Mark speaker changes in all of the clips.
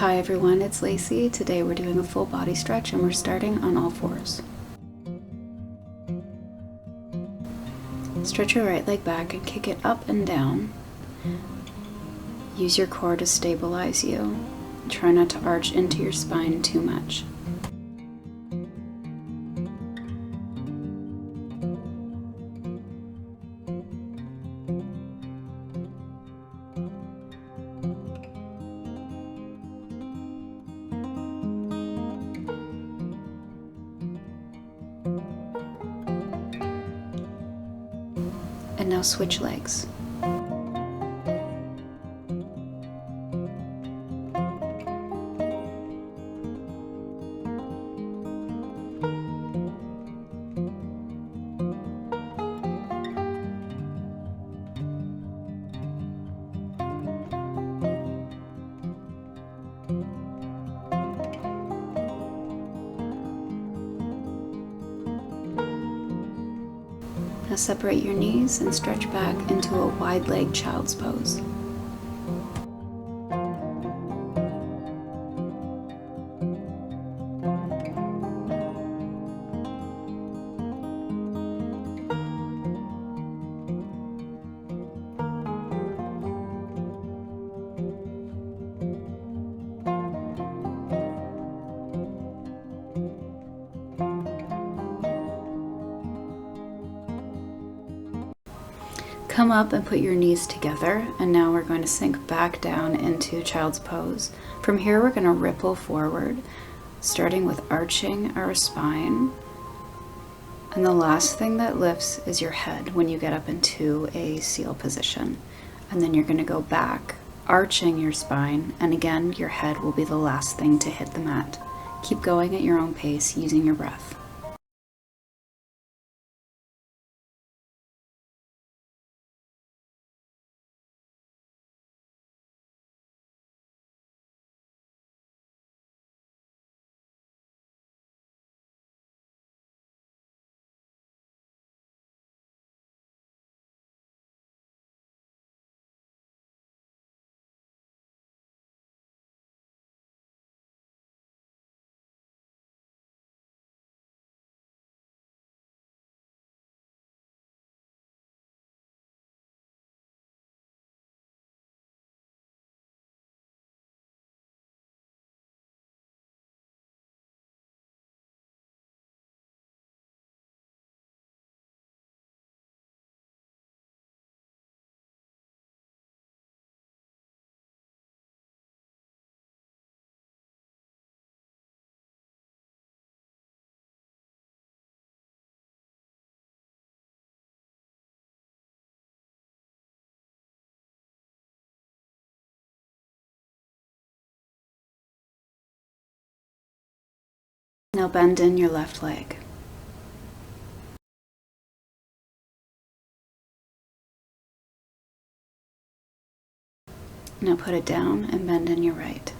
Speaker 1: Hi everyone, it's Lacey. Today we're doing a full body stretch and we're starting on all fours. Stretch your right leg back and kick it up and down. Use your core to stabilize you. Try not to arch into your spine too much. And now switch legs. Now separate your knees and stretch back into a wide leg child's pose. Come up and put your knees together, and now we're going to sink back down into child's pose. From here we're going to ripple forward, starting with arching our spine. And the last thing that lifts is your head when you get up into a seal position. And then you're going to go back, arching your spine, and again your head will be the last thing to hit the mat. Keep going at your own pace using your breath. Now bend in your left leg. Now put it down and bend in your right.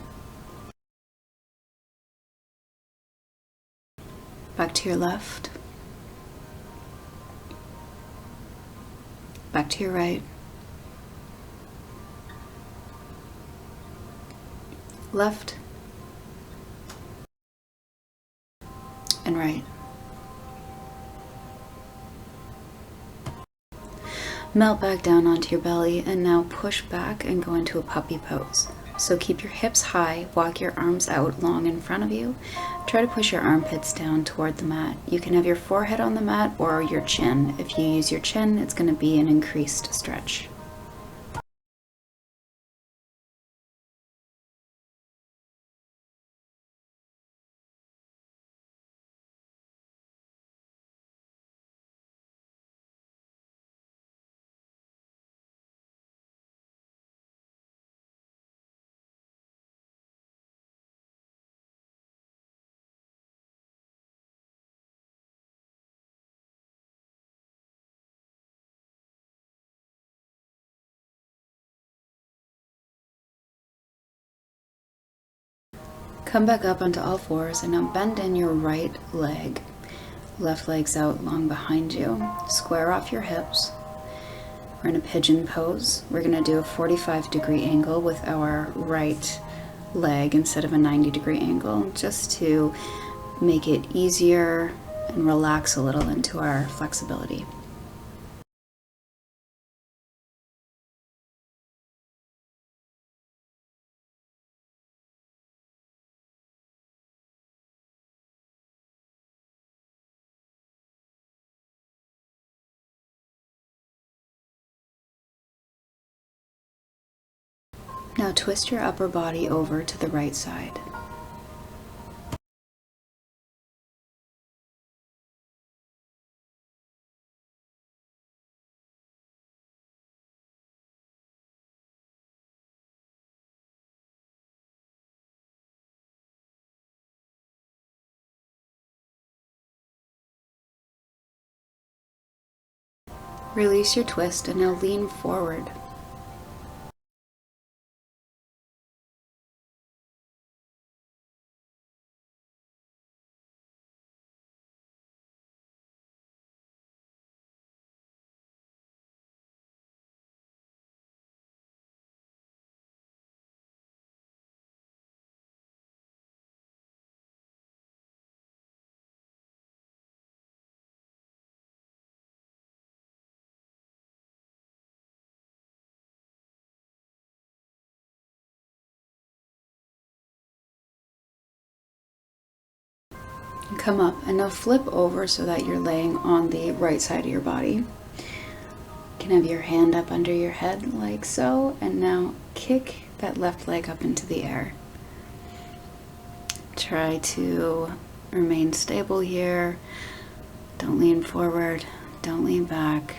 Speaker 1: Back to your left. Back to your right. Left. And right. Melt back down onto your belly and now push back and go into a puppy pose. So keep your hips high, walk your arms out long in front of you. Try to push your armpits down toward the mat. You can have your forehead on the mat or your chin. If you use your chin, it's going to be an increased stretch. Come back up onto all fours and now bend in your right leg. Left leg's out long behind you. Square off your hips. We're in a pigeon pose. We're going to do a 45-degree angle with our right leg instead of a 90-degree angle, just to make it easier and relax a little into our flexibility. Now twist your upper body over to the right side. Release your twist and now lean forward. Come up and now flip over so that you're laying on the right side of your body. You can have your hand up under your head like so, and now kick that left leg up into the air. Try to remain stable here. Don't lean forward, don't lean back.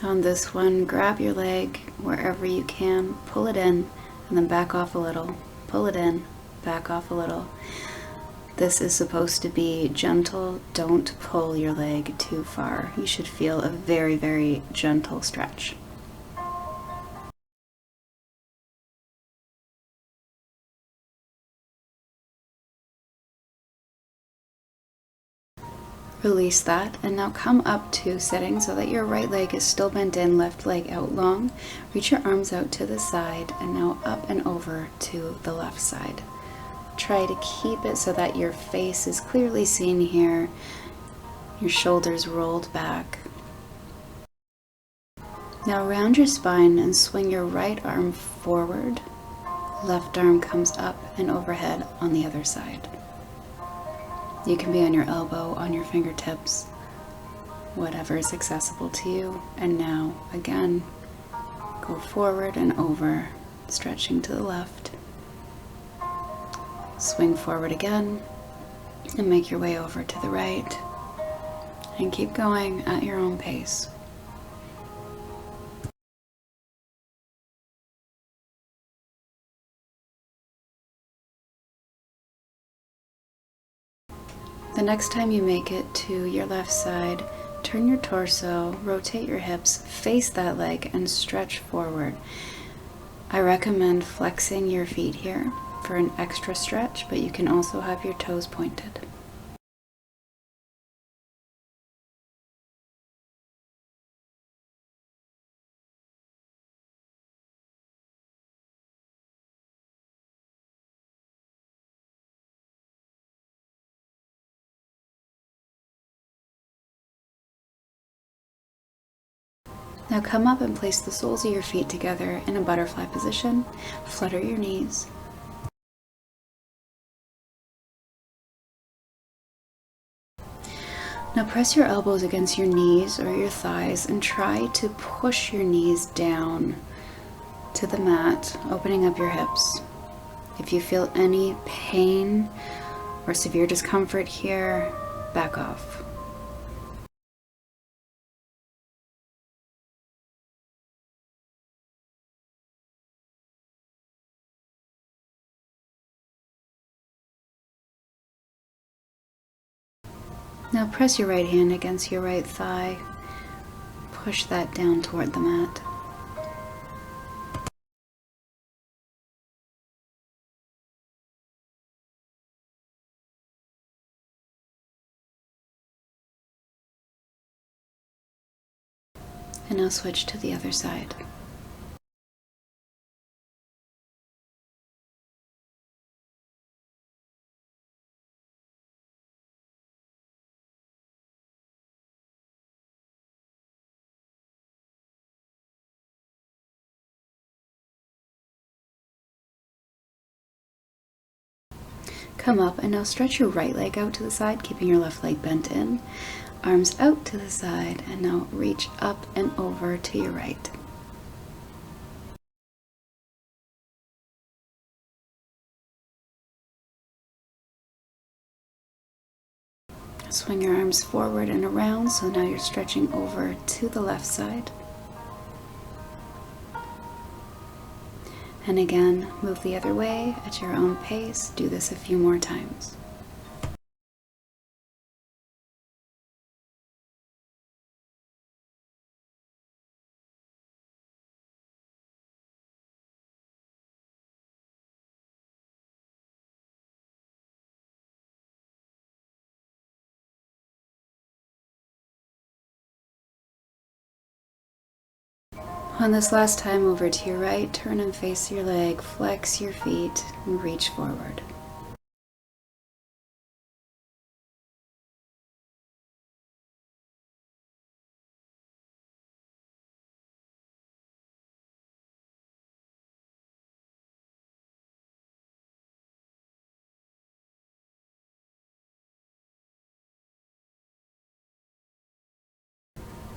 Speaker 1: On this one, grab your leg wherever you can, pull it in, and then back off a little. Pull it in, back off a little. This is supposed to be gentle. Don't pull your leg too far. You should feel a very, very gentle stretch. Release that, and now come up to sitting so that your right leg is still bent in, left leg out long. Reach your arms out to the side, and now up and over to the left side. Try to keep it so that your face is clearly seen here, your shoulders rolled back. Now round your spine and swing your right arm forward. Left arm comes up and overhead on the other side. You can be on your elbow, on your fingertips, whatever is accessible to you. And now, again, go forward and over, stretching to the left. Swing forward again, and make your way over to the right. And keep going at your own pace. The next time you make it to your left side, turn your torso, rotate your hips, face that leg, and stretch forward. I recommend flexing your feet here for an extra stretch, but you can also have your toes pointed. Now come up and place the soles of your feet together in a butterfly position. Flutter your knees. Now press your elbows against your knees or your thighs and try to push your knees down to the mat, opening up your hips. If you feel any pain or severe discomfort here, back off. Now press your right hand against your right thigh. Push that down toward the mat. And now switch to the other side. Come up and now stretch your right leg out to the side, keeping your left leg bent in. Arms out to the side, and now reach up and over to your right. Swing your arms forward and around, so now you're stretching over to the left side. And again, move the other way at your own pace. Do this a few more times. On this last time, over to your right, turn and face your leg, flex your feet, and reach forward.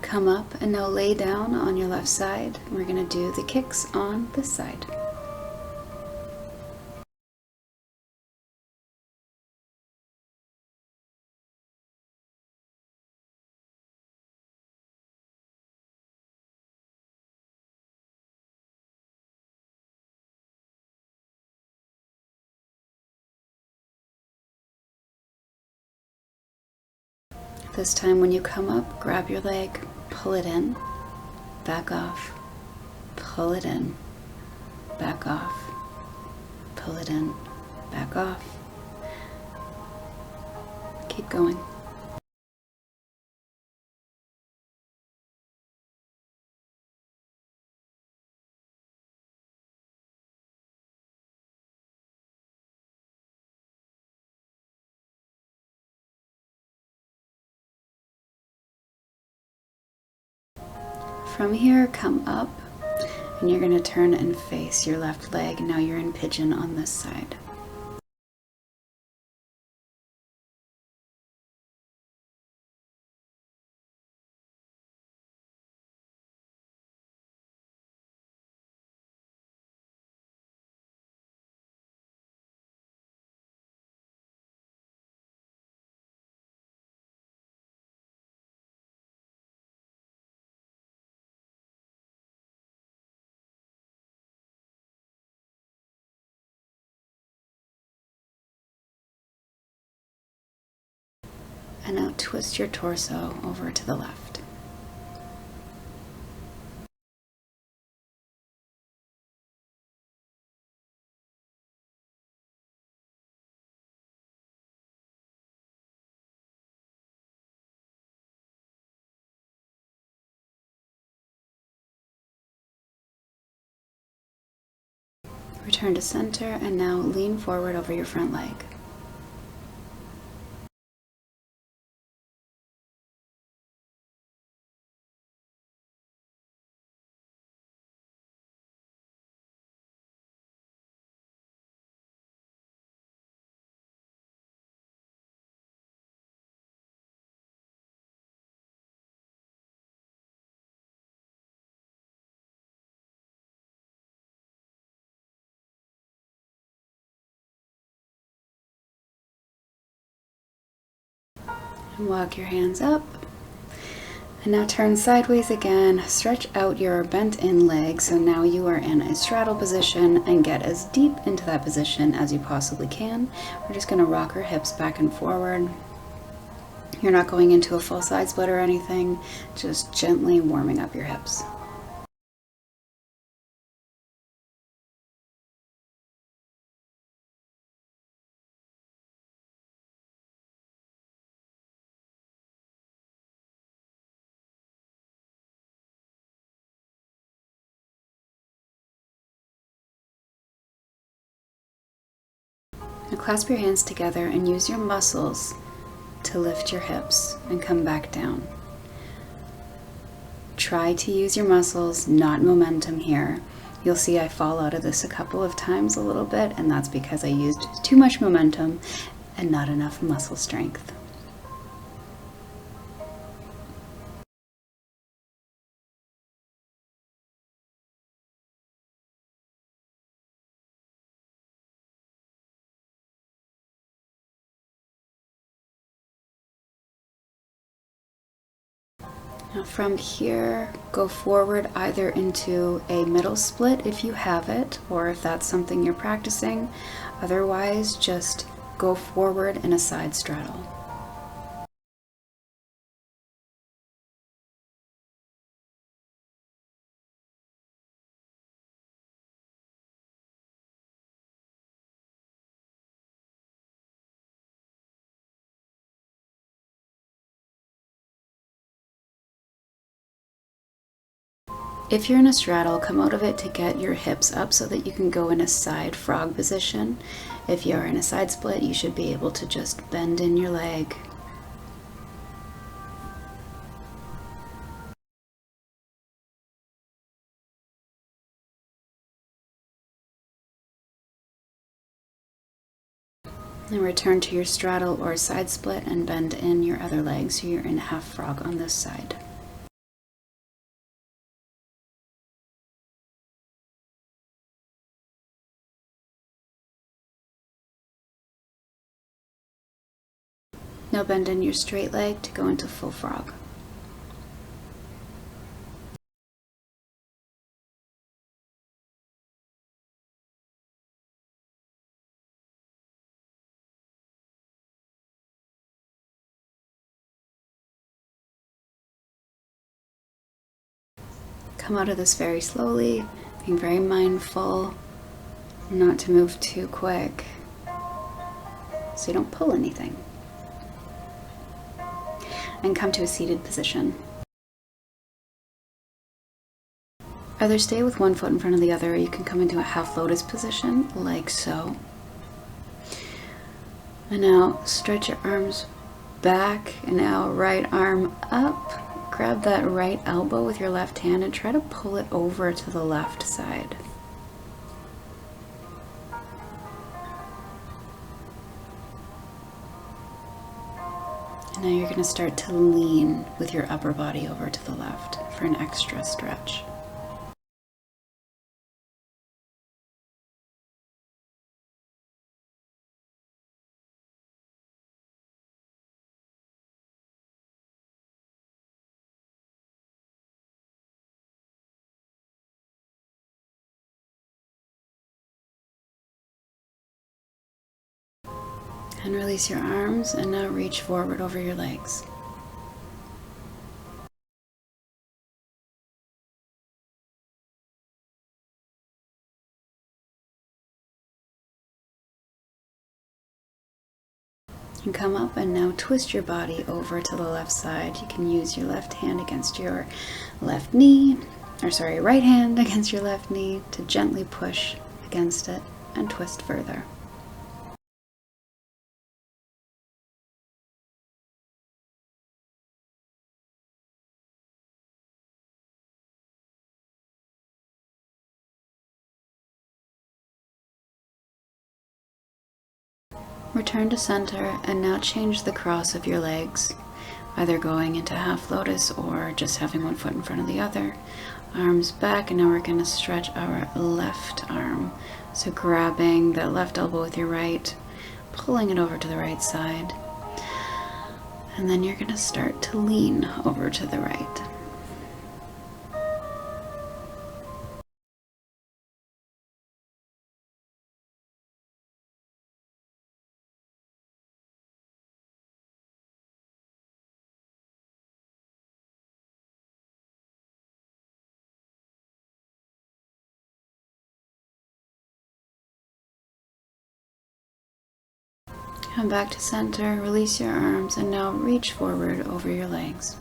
Speaker 1: Come up and now lay down on your left side. We're going to do the kicks on this side. This time when you come up, grab your leg, pull it in, back off, pull it in, back off, pull it in, back off. Keep going. From here, come up, and you're going to turn and face your left leg. Now you're in pigeon on this side. And now twist your torso over to the left. Return to center and now lean forward over your front leg. And walk your hands up. And now turn sideways again. Stretch out your bent in leg. So now you are in a straddle position, and get as deep into that position as you possibly can. We're just going to rock our hips back and forward. You're not going into a full side split or anything, just gently warming up your hips. Now clasp your hands together and use your muscles to lift your hips and come back down. Try to use your muscles, not momentum here. You'll see I fall out of this a couple of times a little bit, and that's because I used too much momentum and not enough muscle strength. Now from here, go forward either into a middle split if you have it, or if that's something you're practicing. Otherwise, just go forward in a side straddle. If you're in a straddle, come out of it to get your hips up so that you can go in a side frog position. If you're in a side split, you should be able to just bend in your leg. Then return to your straddle or side split and bend in your other leg so you're in half frog on this side. Now bend in your straight leg to go into full frog. Come out of this very slowly, being very mindful not to move too quick so you don't pull anything. And come to a seated position. Either stay with one foot in front of the other, or you can come into a half lotus position, like so. And now stretch your arms back, and now right arm up. Grab that right elbow with your left hand and try to pull it over to the left side. And now you're going to start to lean with your upper body over to the left for an extra stretch. And release your arms, and now reach forward over your legs. And come up and now twist your body over to the left side. You can use your left hand against your left knee, or sorry, right hand against your left knee to gently push against it and twist further. Return to center and now change the cross of your legs, either going into half lotus or just having one foot in front of the other. Arms back, and now we're going to stretch our left arm. So grabbing the left elbow with your right, pulling it over to the right side, and then you're going to start to lean over to the right. Come back to center, release your arms, and now reach forward over your legs.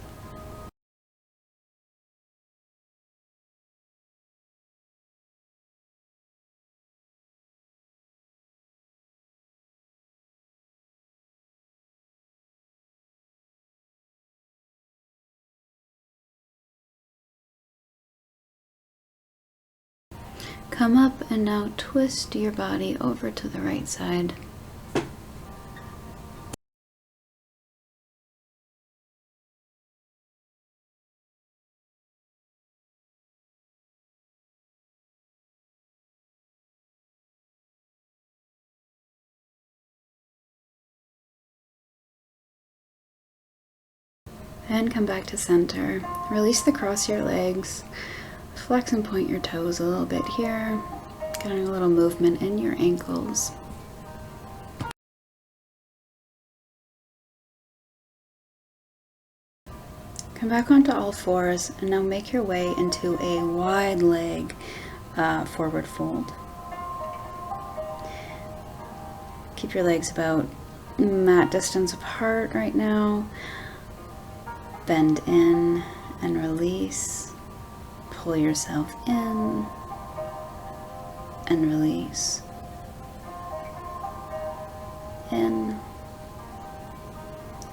Speaker 1: Come up and now twist your body over to the right side. And come back to center. Release the cross of your legs. Flex and point your toes a little bit here. Getting a little movement in your ankles. Come back onto all fours and now make your way into a wide leg forward fold. Keep your legs about mat distance apart right now. Bend in and release. Pull yourself in and release. In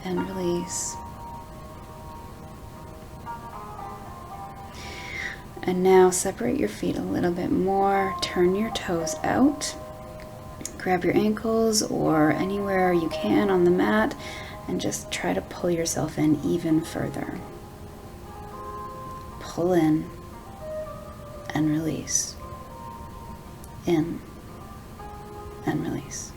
Speaker 1: and release. And now separate your feet a little bit more. Turn your toes out. Grab your ankles or anywhere you can on the mat and just try to pull yourself in even further. Pull in and release. In and release.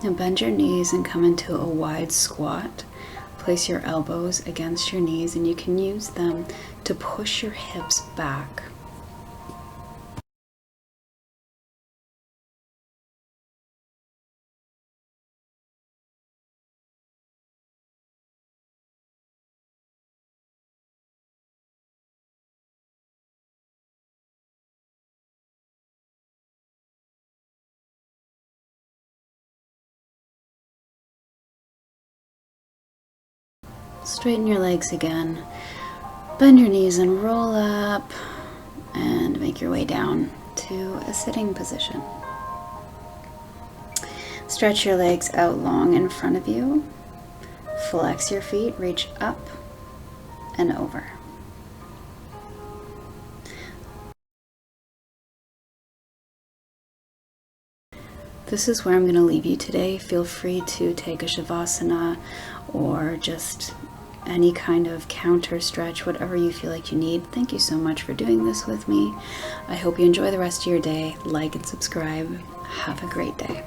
Speaker 1: Now bend your knees and come into a wide squat. Place your elbows against your knees and you can use them to push your hips back. Straighten your legs again. Bend your knees and roll up and make your way down to a sitting position. Stretch your legs out long in front of you. Flex your feet, reach up and over. This is where I'm going to leave you today. Feel free to take a Shavasana or just any kind of counter stretch, whatever you feel like you need. Thank you so much for doing this with me. I hope you enjoy the rest of your day. Like and subscribe. Have a great day.